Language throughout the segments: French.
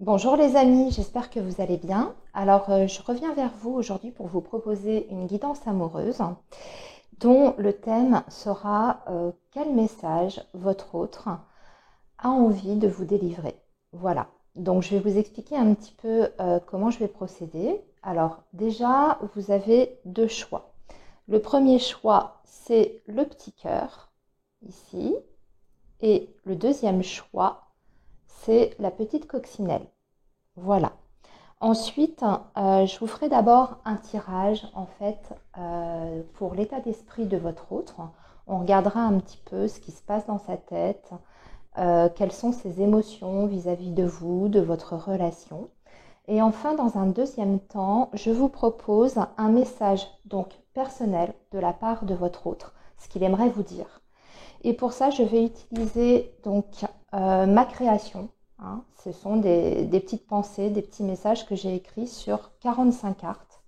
Bonjour les amis, j'espère que vous allez bien. Alors, je reviens vers vous aujourd'hui pour vous proposer une guidance amoureuse dont le thème sera quel message votre autre a envie de vous délivrer. Voilà, donc je vais vous expliquer un petit peu comment je vais procéder. Alors déjà, vous avez deux choix. Le premier choix, c'est le petit cœur, ici, et le deuxième choix, c'est la petite coccinelle. Voilà. Ensuite, je vous ferai d'abord un tirage en fait pour l'état d'esprit de votre autre. On regardera un petit peu ce qui se passe dans sa tête, quelles sont ses émotions vis-à-vis de vous, de votre relation. Et enfin, dans un deuxième temps, je vous propose un message donc personnel de la part de votre autre, ce qu'il aimerait vous dire. Et pour ça, je vais utiliser donc ma création. Hein. Ce sont des petites pensées, des petits messages que j'ai écrits sur 45 cartes.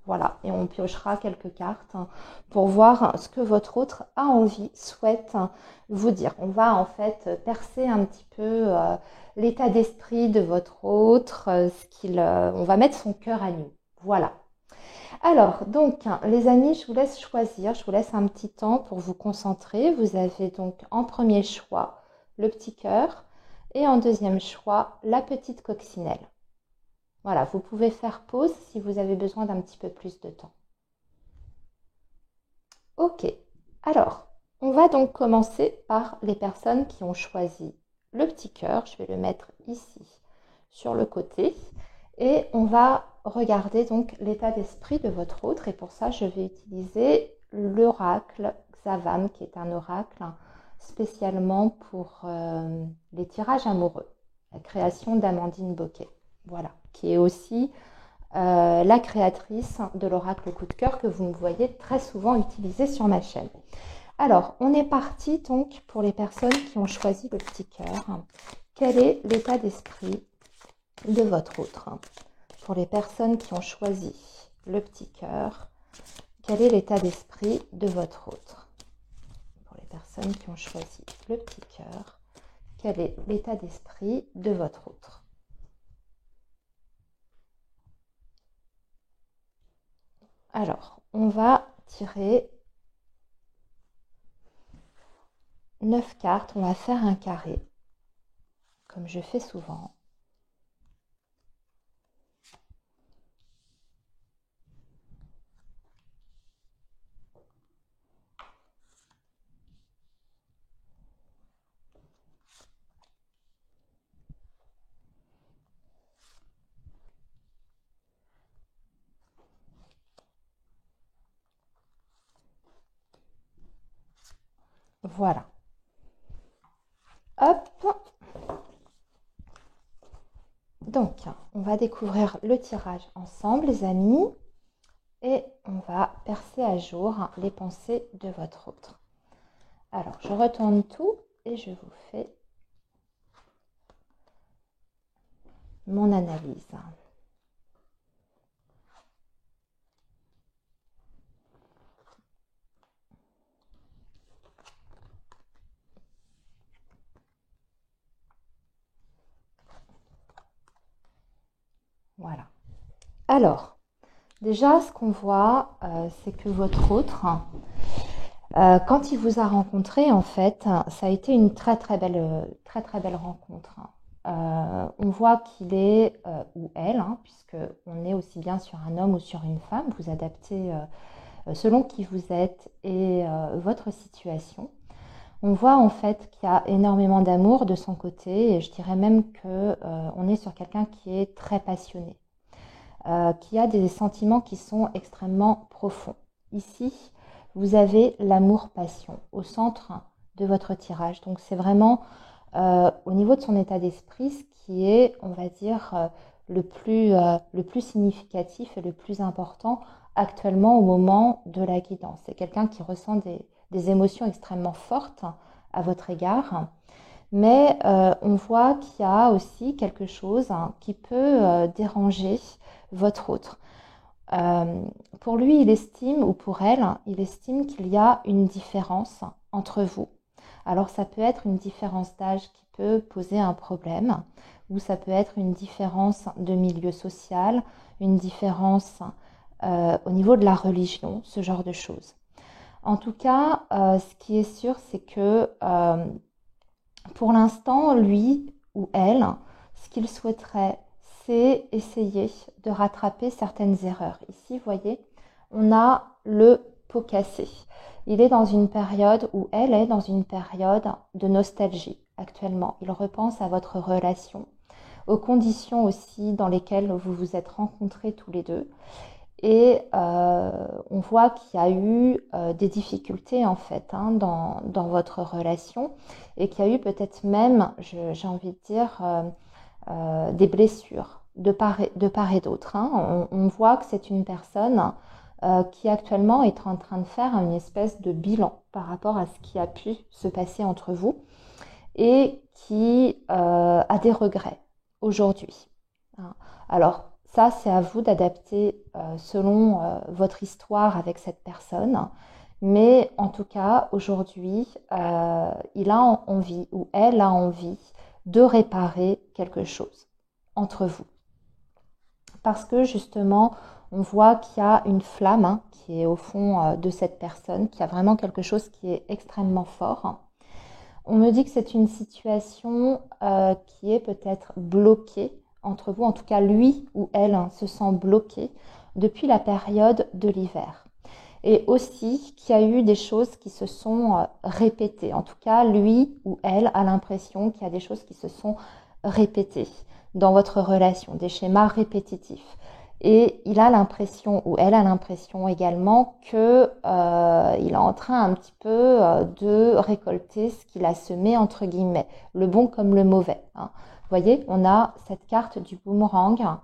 Voilà, et on piochera quelques cartes pour voir ce que votre autre a envie, souhaite vous dire. On va en fait percer un petit peu l'état d'esprit de votre autre, on va mettre son cœur à nu. Voilà. Alors, donc, les amis, je vous laisse choisir, je vous laisse un petit temps pour vous concentrer. Vous avez donc en premier choix le petit cœur et en deuxième choix la petite coccinelle. Voilà, vous pouvez faire pause si vous avez besoin d'un petit peu plus de temps. Ok, alors, on va donc commencer par les personnes qui ont choisi le petit cœur. Je vais le mettre ici sur le côté. Et on va regarder donc l'état d'esprit de votre autre. Et pour ça, je vais utiliser l'oracle Xavam, qui est un oracle spécialement pour les tirages amoureux. La création d'Amandine Boquet. Voilà, qui est aussi la créatrice de l'oracle coup de cœur que vous me voyez très souvent utiliser sur ma chaîne. Alors, on est parti donc pour les personnes qui ont choisi le petit cœur. Quel est l'état d'esprit de votre autre? Pour les personnes qui ont choisi le petit cœur, quel est l'état d'esprit de votre autre? Pour les personnes qui ont choisi le petit cœur, quel est l'état d'esprit de votre autre? Alors, on va tirer 9 cartes, on va faire un carré, comme je fais souvent. Voilà. Hop. Donc, on va découvrir le tirage ensemble, les amis. Et on va percer à jour les pensées de votre autre. Alors, je retourne tout et je vous fais mon analyse. Voilà. Alors, déjà, ce qu'on voit, c'est que votre autre, quand il vous a rencontré, en fait, ça a été une très très belle rencontre. On voit qu'il est, ou elle, puisque on est aussi bien sur un homme ou sur une femme, vous adaptez selon qui vous êtes et votre situation. On voit en fait qu'il y a énormément d'amour de son côté et je dirais même qu'on est sur quelqu'un qui est très passionné, qui a des sentiments qui sont extrêmement profonds. Ici, vous avez l'amour-passion au centre de votre tirage. Donc c'est vraiment au niveau de son état d'esprit ce qui est, on va dire, le plus significatif et le plus important actuellement au moment de la guidance. C'est quelqu'un qui ressent des émotions extrêmement fortes à votre égard. Mais on voit qu'il y a aussi quelque chose qui peut déranger votre autre. Pour lui, il estime, ou pour elle, il estime qu'il y a une différence entre vous. Alors ça peut être une différence d'âge qui peut poser un problème, ou ça peut être une différence de milieu social, une différence au niveau de la religion, ce genre de choses. En tout cas, ce qui est sûr, c'est que pour l'instant, lui ou elle, ce qu'il souhaiterait, c'est essayer de rattraper certaines erreurs. Ici, vous voyez, on a le pot cassé. Il est dans une période, ou elle est dans une période de nostalgie actuellement. Il repense à votre relation, aux conditions aussi dans lesquelles vous vous êtes rencontrés tous les deux. Et on voit qu'il y a eu des difficultés en fait dans votre relation et qu'il y a eu peut-être même, j'ai envie de dire, des blessures de part et d'autre. On voit que c'est une personne qui actuellement est en train de faire une espèce de bilan par rapport à ce qui a pu se passer entre vous et qui a des regrets aujourd'hui. Alors, ça, c'est à vous d'adapter selon votre histoire avec cette personne. Mais en tout cas, aujourd'hui, il a envie ou elle a envie de réparer quelque chose entre vous. Parce que justement, on voit qu'il y a une flamme qui est au fond de cette personne, qui a vraiment quelque chose qui est extrêmement fort. On me dit que c'est une situation qui est peut-être bloquée entre vous, en tout cas lui ou elle se sent bloqué depuis la période de l'hiver. Et aussi qu'il y a eu des choses qui se sont répétées. En tout cas, lui ou elle a l'impression qu'il y a des choses qui se sont répétées dans votre relation, des schémas répétitifs. Et il a l'impression, ou elle a l'impression également, que il est en train un petit peu de récolter ce qu'il a semé, entre guillemets, le bon comme le mauvais. Vous voyez, on a cette carte du boomerang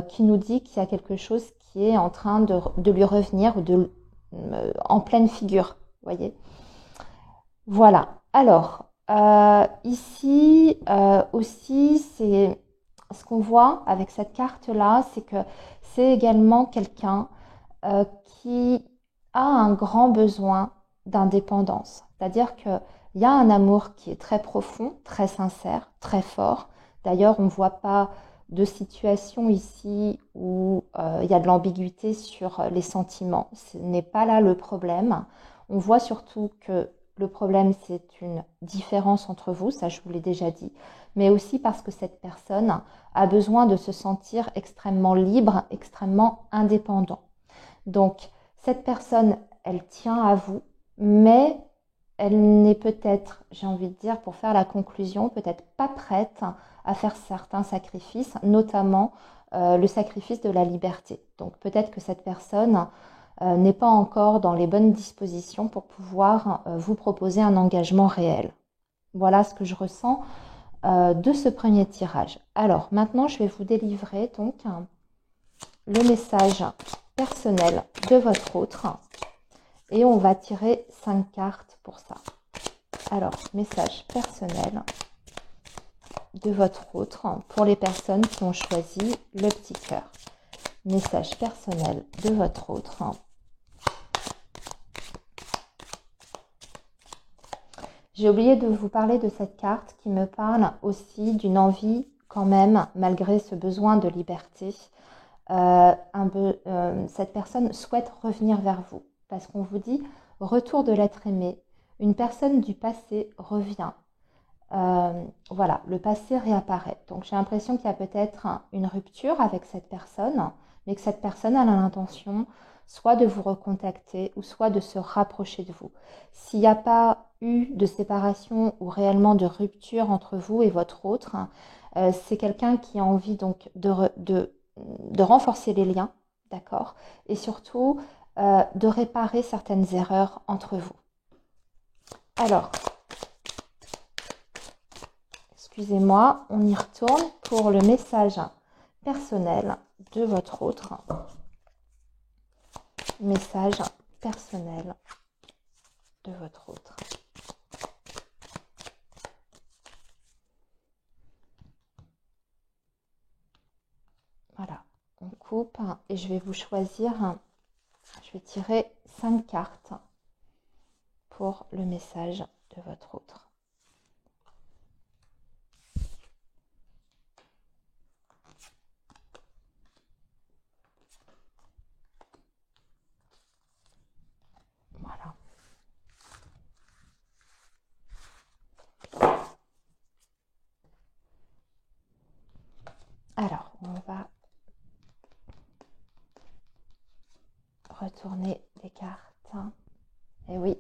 qui nous dit qu'il y a quelque chose qui est en train de lui revenir ou en pleine figure. Vous voyez. Voilà. Alors, ici aussi, c'est ce qu'on voit avec cette carte-là, c'est que c'est également quelqu'un qui a un grand besoin d'indépendance. C'est-à-dire qu'il y a un amour qui est très profond, très sincère, très fort. D'ailleurs, on ne voit pas de situation ici où il y a de l'ambiguïté sur les sentiments. Ce n'est pas là le problème. On voit surtout que le problème, c'est une différence entre vous, ça je vous l'ai déjà dit, mais aussi parce que cette personne a besoin de se sentir extrêmement libre, extrêmement indépendant. Donc, cette personne, elle tient à vous, mais elle n'est peut-être, j'ai envie de dire, pour faire la conclusion, peut-être pas prête à faire certains sacrifices, notamment le sacrifice de la liberté. Donc, peut-être que cette personne n'est pas encore dans les bonnes dispositions pour pouvoir vous proposer un engagement réel. Voilà ce que je ressens de ce premier tirage. Alors, maintenant, je vais vous délivrer donc le message personnel de votre autre et on va tirer 5 cartes pour ça. Alors, message personnel de votre autre pour les personnes qui ont choisi le petit cœur. Message personnel de votre autre. J'ai oublié de vous parler de cette carte qui me parle aussi d'une envie quand même, malgré ce besoin de liberté. Cette personne souhaite revenir vers vous parce qu'on vous dit retour de l'être aimé. Une personne du passé revient. Voilà, le passé réapparaît. Donc j'ai l'impression qu'il y a peut-être une rupture avec cette personne, mais que cette personne a l'intention soit de vous recontacter ou soit de se rapprocher de vous. S'il n'y a pas eu de séparation ou réellement de rupture entre vous et votre autre, c'est quelqu'un qui a envie donc de renforcer les liens, d'accord, et surtout de réparer certaines erreurs entre vous. Alors, excusez-moi, on y retourne pour le message personnel de votre autre. Message personnel de votre autre. Voilà, on coupe et je vais vous choisir, je vais tirer 5 cartes pour le message de votre autre. Alors, on va retourner les cartes. Et oui.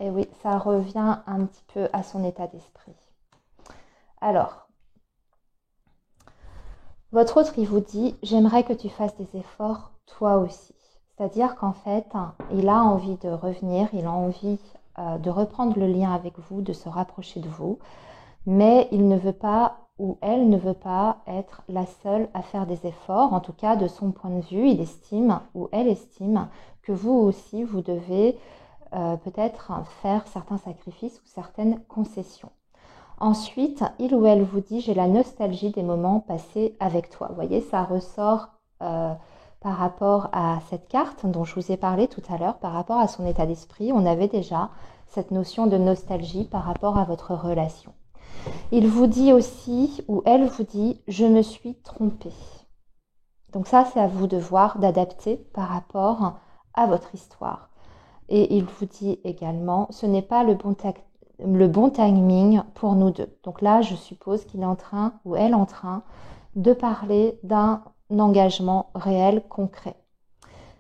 Et oui, ça revient un petit peu à son état d'esprit. Alors, votre autre, il vous dit, j'aimerais que tu fasses des efforts toi aussi. C'est-à-dire qu'en fait, il a envie de revenir, il a envie de reprendre le lien avec vous, de se rapprocher de vous, mais il ne veut pas ou elle ne veut pas être la seule à faire des efforts. En tout cas, de son point de vue, il estime ou elle estime que vous aussi, vous devez peut-être faire certains sacrifices ou certaines concessions. Ensuite, il ou elle vous dit, j'ai la nostalgie des moments passés avec toi. Vous voyez, ça ressort par rapport à cette carte dont je vous ai parlé tout à l'heure, par rapport à son état d'esprit. On avait déjà cette notion de nostalgie par rapport à votre relation. Il vous dit aussi, ou elle vous dit, je me suis trompée. Donc ça, c'est à vous de voir, d'adapter par rapport à votre histoire. Et il vous dit également, ce n'est pas le bon timing pour nous deux. Donc là, je suppose qu'il est en train, ou elle en train, de parler d'un engagement réel, concret.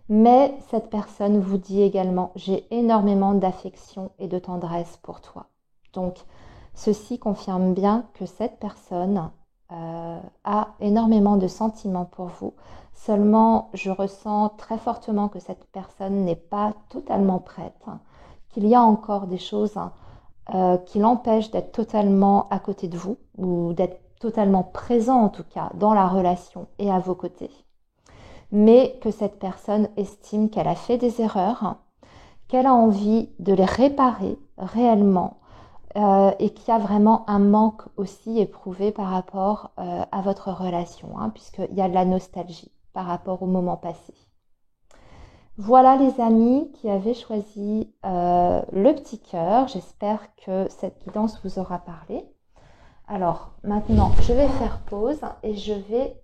Mais cette personne vous dit également, j'ai énormément d'affection et de tendresse pour toi. Donc, ceci confirme bien que cette personne a énormément de sentiments pour vous. Seulement, je ressens très fortement que cette personne n'est pas totalement prête, qu'il y a encore des choses qui l'empêchent d'être totalement à côté de vous ou d'être totalement présent en tout cas dans la relation et à vos côtés. Mais que cette personne estime qu'elle a fait des erreurs, qu'elle a envie de les réparer réellement et qu'il y a vraiment un manque aussi éprouvé par rapport à votre relation, puisqu'il y a de la nostalgie par rapport au moment passé. Voilà les amis qui avaient choisi le petit cœur. J'espère que cette guidance vous aura parlé. Alors maintenant, je vais faire pause et je vais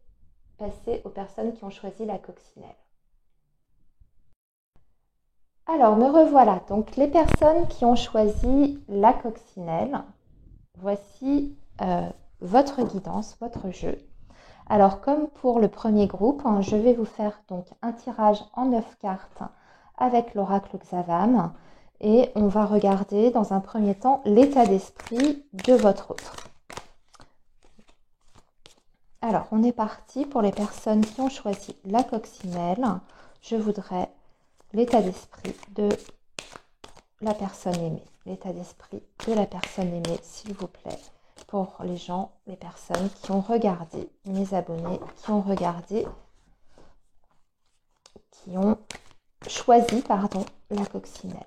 passer aux personnes qui ont choisi la coccinelle. Alors, me revoilà. Donc, les personnes qui ont choisi la coccinelle, voici votre guidance, votre jeu. Alors, comme pour le premier groupe, je vais vous faire donc un tirage en 9 cartes avec l'oracle Xavam et on va regarder dans un premier temps l'état d'esprit de votre autre. Alors, on est parti pour les personnes qui ont choisi la coccinelle. Je voudrais l'état d'esprit de la personne aimée. L'état d'esprit de la personne aimée, s'il vous plaît, pour les gens, les personnes qui ont regardé, mes abonnés, qui ont regardé, qui ont choisi, la coccinelle.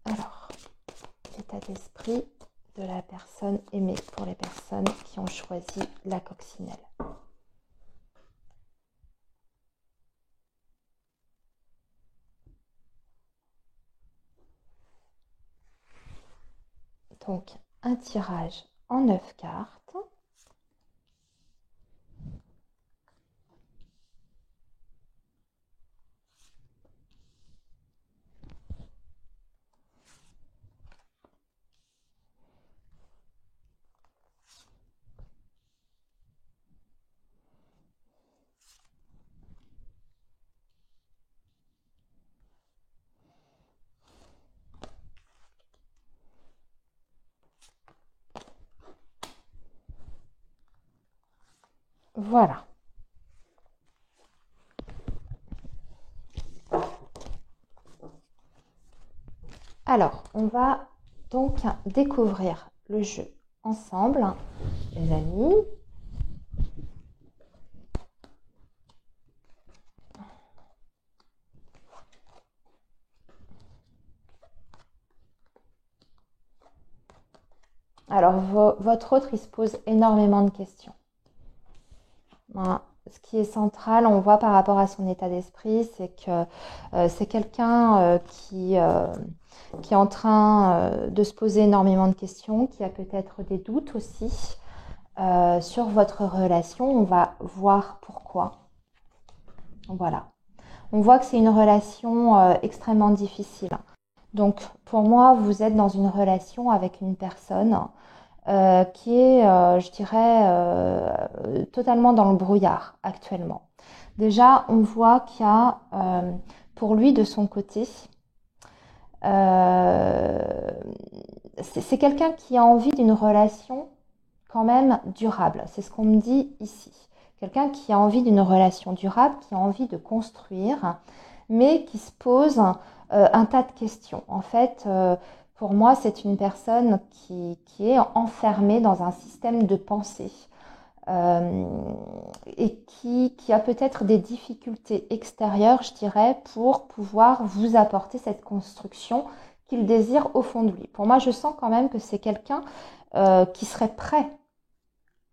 Alors, l'état d'esprit de la personne aimée pour les personnes qui ont choisi la coccinelle. Donc, un tirage en 9 cartes. Voilà. Alors, on va donc découvrir le jeu ensemble, les amis. Alors, votre autre, il se pose énormément de questions. Voilà. Ce qui est central, on voit par rapport à son état d'esprit, c'est que c'est quelqu'un qui est en train de se poser énormément de questions, qui a peut-être des doutes aussi sur votre relation. On va voir pourquoi. Voilà. On voit que c'est une relation extrêmement difficile. Donc, pour moi, vous êtes dans une relation avec une personne qui est, je dirais, totalement dans le brouillard actuellement. Déjà, on voit qu'il y a, pour lui, de son côté, c'est quelqu'un qui a envie d'une relation quand même durable. C'est ce qu'on me dit ici. Quelqu'un qui a envie d'une relation durable, qui a envie de construire, mais qui se pose un tas de questions. En fait, pour moi, c'est une personne qui est enfermée dans un système de pensée et qui a peut-être des difficultés extérieures, je dirais, pour pouvoir vous apporter cette construction qu'il désire au fond de lui. Pour moi, je sens quand même que c'est quelqu'un qui serait prêt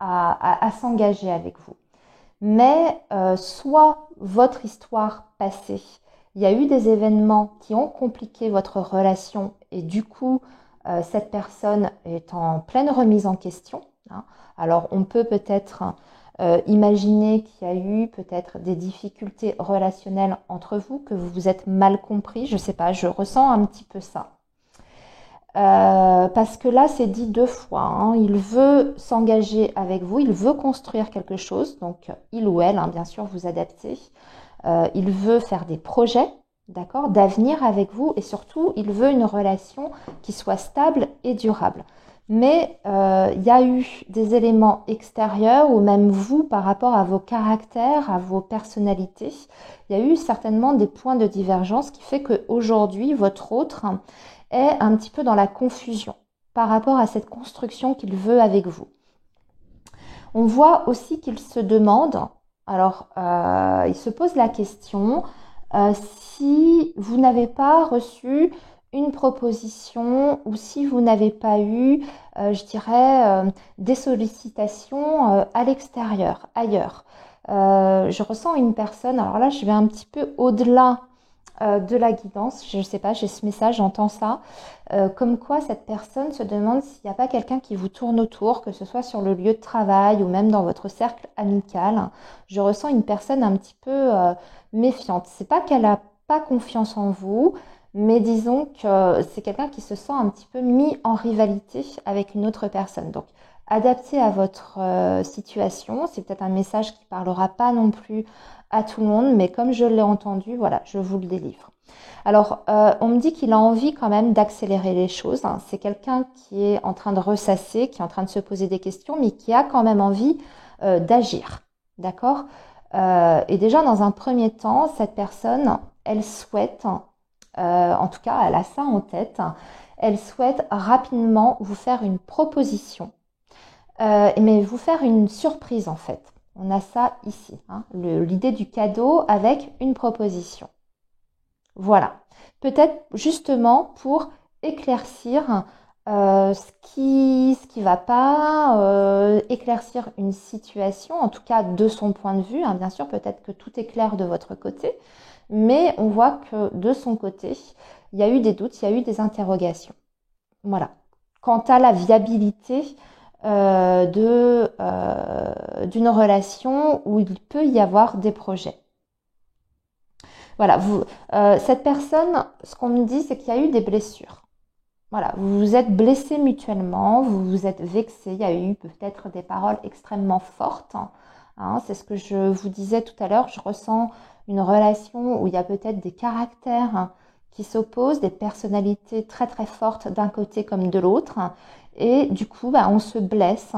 à s'engager avec vous. Mais soit votre histoire passée, il y a eu des événements qui ont compliqué votre relation et du coup, cette personne est en pleine remise en question. Hein. Alors, on peut peut-être imaginer qu'il y a eu peut-être des difficultés relationnelles entre vous, que vous vous êtes mal compris. Je ne sais pas, je ressens un petit peu ça. Parce que là, c'est dit deux fois. Hein. Il veut s'engager avec vous, il veut construire quelque chose. Donc, il ou elle, hein, bien sûr, vous adaptez. Il veut faire des projets, d'accord, d'avenir avec vous. Et surtout, il veut une relation qui soit stable et durable. Mais il y a eu des éléments extérieurs ou même vous, par rapport à vos caractères, à vos personnalités, il y a eu certainement des points de divergence qui fait qu'aujourd'hui, votre autre est un petit peu dans la confusion par rapport à cette construction qu'il veut avec vous. On voit aussi qu'il se demande, alors il se pose la question, si vous n'avez pas reçu une proposition ou si vous n'avez pas eu, je dirais, des sollicitations à l'extérieur, ailleurs. Je ressens une personne, alors là je vais un petit peu au-delà de la guidance, je ne sais pas, j'ai ce message, j'entends ça, comme quoi cette personne se demande s'il n'y a pas quelqu'un qui vous tourne autour, que ce soit sur le lieu de travail ou même dans votre cercle amical. Je ressens une personne un petit peu méfiante. C'est pas qu'elle n'a pas confiance en vous, mais disons que c'est quelqu'un qui se sent un petit peu mis en rivalité avec une autre personne. Donc, adapté à votre situation, c'est peut-être un message qui ne parlera pas non plus à tout le monde, mais comme je l'ai entendu, voilà, je vous le délivre. Alors, on me dit qu'il a envie quand même d'accélérer les choses. Hein. C'est quelqu'un qui est en train de ressasser, qui est en train de se poser des questions, mais qui a quand même envie d'agir. D'accord et déjà, dans un premier temps, cette personne, elle souhaite, en tout cas, elle a ça en tête, elle souhaite rapidement vous faire une proposition, mais vous faire une surprise en fait. On a ça ici, hein, l'idée du cadeau avec une proposition. Voilà. Peut-être justement pour éclaircir ce qui va pas, éclaircir une situation, en tout cas de son point de vue. Hein, bien sûr, peut-être que tout est clair de votre côté, mais on voit que de son côté, il y a eu des doutes, il y a eu des interrogations. Voilà. Quant à la viabilité d'une relation où il peut y avoir des projets. Voilà, cette personne, ce qu'on me dit, c'est qu'il y a eu des blessures. Voilà, vous vous êtes blessés mutuellement, vous vous êtes vexés, il y a eu peut-être des paroles extrêmement fortes. Hein, c'est ce que je vous disais tout à l'heure, je ressens une relation où il y a peut-être des caractères qui s'opposent, des personnalités très très fortes d'un côté comme de l'autre. Et du coup, on se blesse,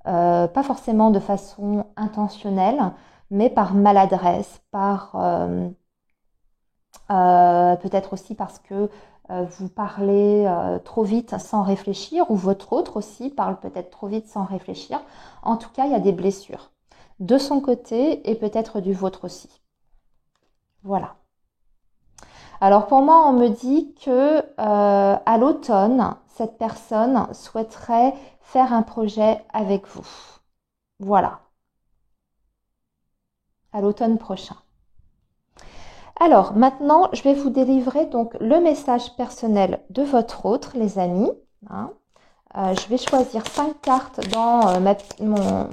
pas forcément de façon intentionnelle, mais par maladresse, par peut-être aussi parce que vous parlez trop vite sans réfléchir, ou votre autre aussi parle peut-être trop vite sans réfléchir. En tout cas, il y a des blessures de son côté et peut-être du vôtre aussi. Voilà. Alors pour moi, on me dit que à l'automne, cette personne souhaiterait faire un projet avec vous. Voilà. À l'automne prochain. Alors maintenant, je vais vous délivrer donc le message personnel de votre autre, les amis. Hein. Je vais choisir 5 cartes dans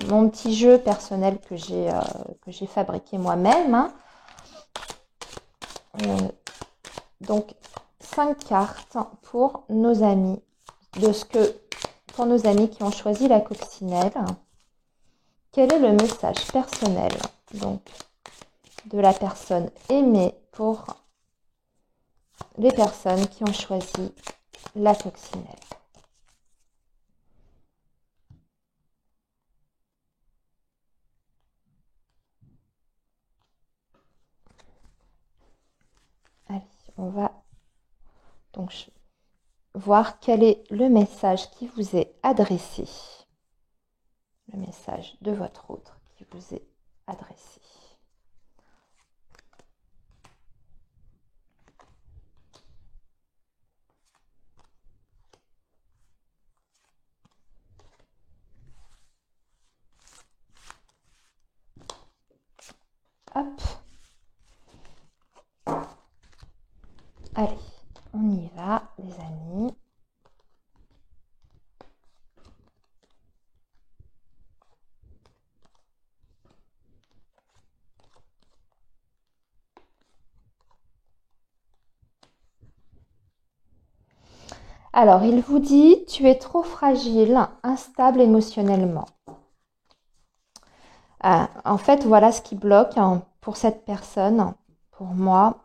mon petit jeu personnel que j'ai fabriqué moi-même. Hein. Donc, 5 cartes pour nos amis, pour nos amis qui ont choisi la coccinelle. Quel est le message personnel donc, de la personne aimée pour les personnes qui ont choisi la coccinelle? Allez, on va donc voir quel est le message qui vous est adressé. Le message de votre autre qui vous est adressé. Hop. Allez, on y va, les amis. Alors, il vous dit, tu es trop fragile, instable émotionnellement. En fait, voilà ce qui bloque pour cette personne, pour moi.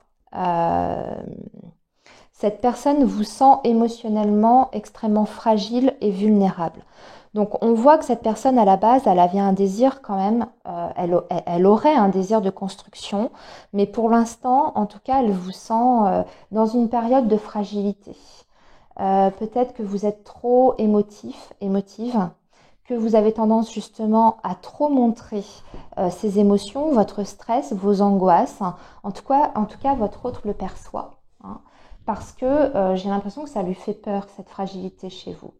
Cette personne vous sent émotionnellement extrêmement fragile et vulnérable. Donc, on voit que cette personne, à la base, elle avait un désir quand même, elle aurait un désir de construction, mais pour l'instant, en tout cas, elle vous sent dans une période de fragilité. Peut-être que vous êtes trop émotive, que vous avez tendance justement à trop montrer ces émotions, votre stress, vos angoisses. En tout cas, votre autre le perçoit. Parce que j'ai l'impression que ça lui fait peur, cette fragilité chez vous.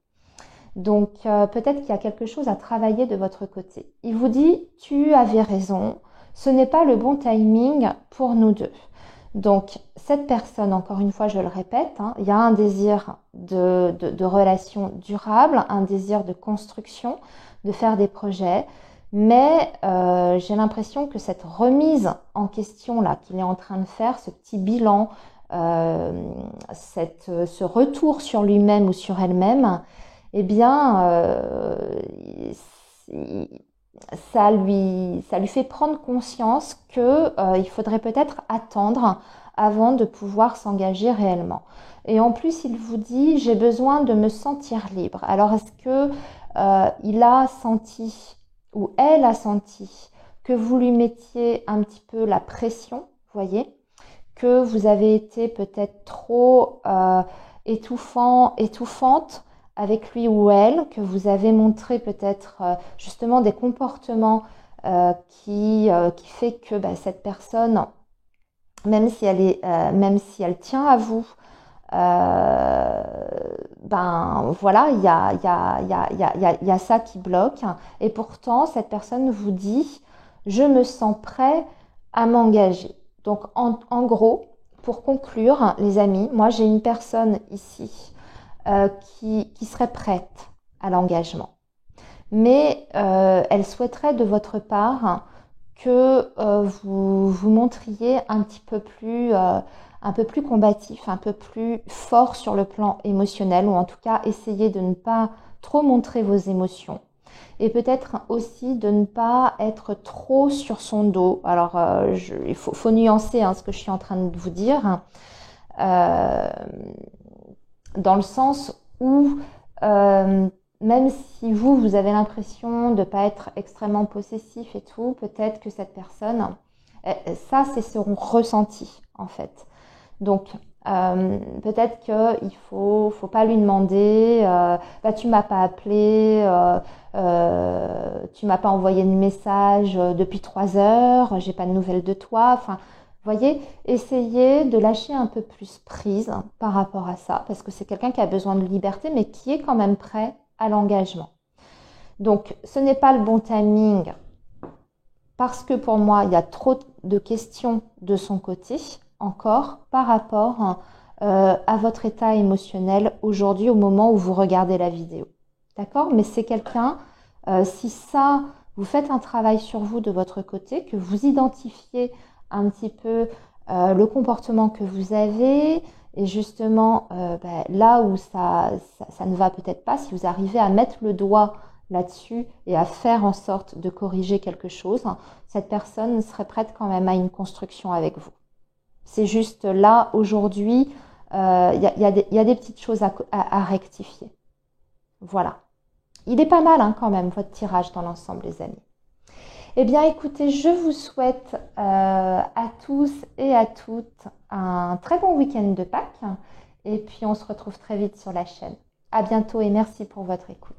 Donc, peut-être qu'il y a quelque chose à travailler de votre côté. Il vous dit, tu avais raison, ce n'est pas le bon timing pour nous deux. Donc, cette personne, encore une fois, je le répète, il y a un désir de relation durable, un désir de construction, de faire des projets, mais j'ai l'impression que cette remise en question là qu'il est en train de faire, ce petit bilan, ce retour sur lui-même ou sur elle-même, eh bien, ça lui fait prendre conscience qu'il faudrait peut-être attendre avant de pouvoir s'engager réellement. Et en plus, il vous dit, j'ai besoin de me sentir libre. Alors, est-ce que il a senti ou elle a senti que vous lui mettiez un petit peu la pression, voyez, que vous avez été peut-être trop étouffante avec lui ou elle, que vous avez montré peut-être justement des comportements qui fait que cette personne, même si elle tient à vous, voilà, il y a ça qui bloque. Et pourtant, cette personne vous dit, je me sens prêt à m'engager. Donc, en gros, pour conclure, les amis, moi, j'ai une personne ici qui serait prête à l'engagement. Mais elle souhaiterait de votre part que vous montriez un peu plus combatif, un peu plus fort sur le plan émotionnel, ou en tout cas essayer de ne pas trop montrer vos émotions. Et peut-être aussi de ne pas être trop sur son dos. Alors, il faut nuancer ce que je suis en train de vous dire, dans le sens où, même si vous avez l'impression de ne pas être extrêmement possessif et tout, peut-être que cette personne, ça c'est son ressenti en fait. Donc, peut-être qu'il faut pas lui demander tu m'as pas appelé, tu m'as pas envoyé de message depuis 3 heures, j'ai pas de nouvelles de toi. Enfin, voyez, essayez de lâcher un peu plus prise par rapport à ça, parce que c'est quelqu'un qui a besoin de liberté, mais qui est quand même prêt à l'engagement. Donc, ce n'est pas le bon timing, parce que pour moi, il y a trop de questions de son côté, encore, par rapport à votre état émotionnel aujourd'hui, au moment où vous regardez la vidéo. D'accord? Mais c'est quelqu'un, si ça, vous faites un travail sur vous de votre côté, que vous identifiez un petit peu le comportement que vous avez et justement là où ça ne va peut-être pas, si vous arrivez à mettre le doigt là-dessus et à faire en sorte de corriger quelque chose, cette personne serait prête quand même à une construction avec vous. C'est juste là, aujourd'hui, il y a des petites choses à rectifier. Voilà. Il est pas mal quand même, votre tirage dans l'ensemble, les amis. Eh bien, écoutez, je vous souhaite à tous et à toutes un très bon week-end de Pâques. Et puis, on se retrouve très vite sur la chaîne. À bientôt et merci pour votre écoute.